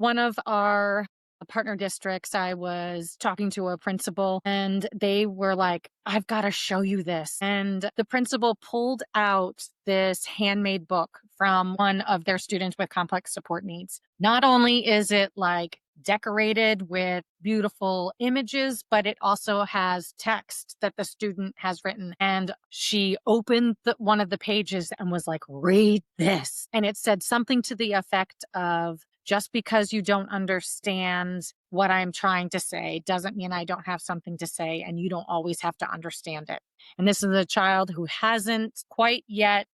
One of our partner districts, I was talking to a principal and they were like, I've got to show you this. And the principal pulled out this handmade book from one of their students with complex support needs. Not only is it like decorated with beautiful images, but it also has text that the student has written. And she opened one of the pages and was like, read this. And it said something to the effect of, just because you don't understand what I'm trying to say doesn't mean I don't have something to say, and you don't always have to understand it. And this is a child who hasn't quite yet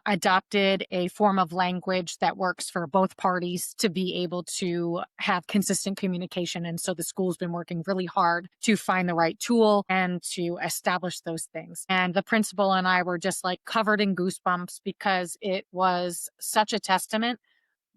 adopted a form of language that works for both parties to be able to have consistent communication. And so the school's been working really hard to find the right tool and to establish those things. And the principal and I were just like covered in goosebumps because it was such a testament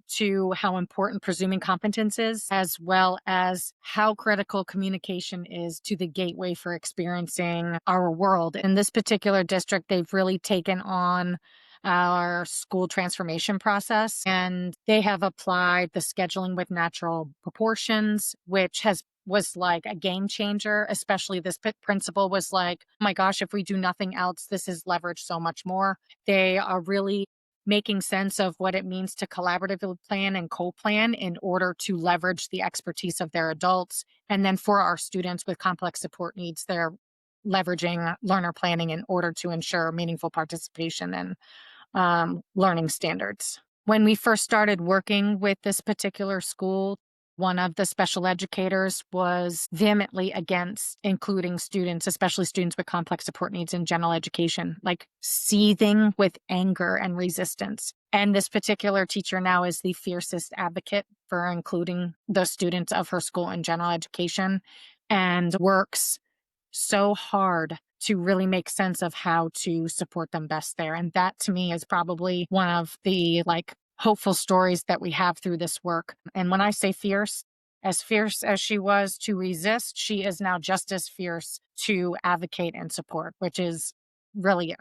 to how important presuming competence is, as well as how critical communication is to the gateway for experiencing our world. In this particular district, they've really taken on our school transformation process, and they have applied the scheduling with natural proportions, which was like a game changer. Especially this principal was like, oh my gosh, if we do nothing else, this is leveraged so much more. They are really making sense of what it means to collaboratively plan and co-plan in order to leverage the expertise of their adults. And then for our students with complex support needs, they're leveraging learner planning in order to ensure meaningful participation and learning standards. When we first started working with this particular school, one of the special educators was vehemently against including students, especially students with complex support needs in general education, like seething with anger and resistance. And this particular teacher now is the fiercest advocate for including the students of her school in general education and works so hard to really make sense of how to support them best there. And that to me is probably one of the hopeful stories that we have through this work. And when I say fierce as she was to resist, she is now just as fierce to advocate and support, which is really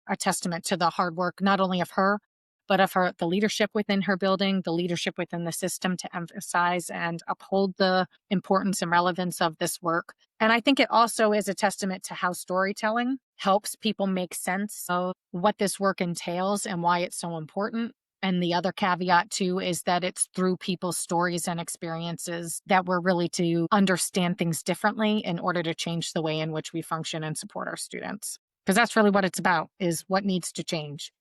a testament to the hard work, not only of her, but of the leadership within her building, the leadership within the system to emphasize and uphold the importance and relevance of this work. And I think it also is a testament to how storytelling helps people make sense of what this work entails and why it's so important. And the other caveat too is that it's through people's stories and experiences that we're really to understand things differently in order to change the way in which we function and support our students. Because that's really what it's about, is what needs to change.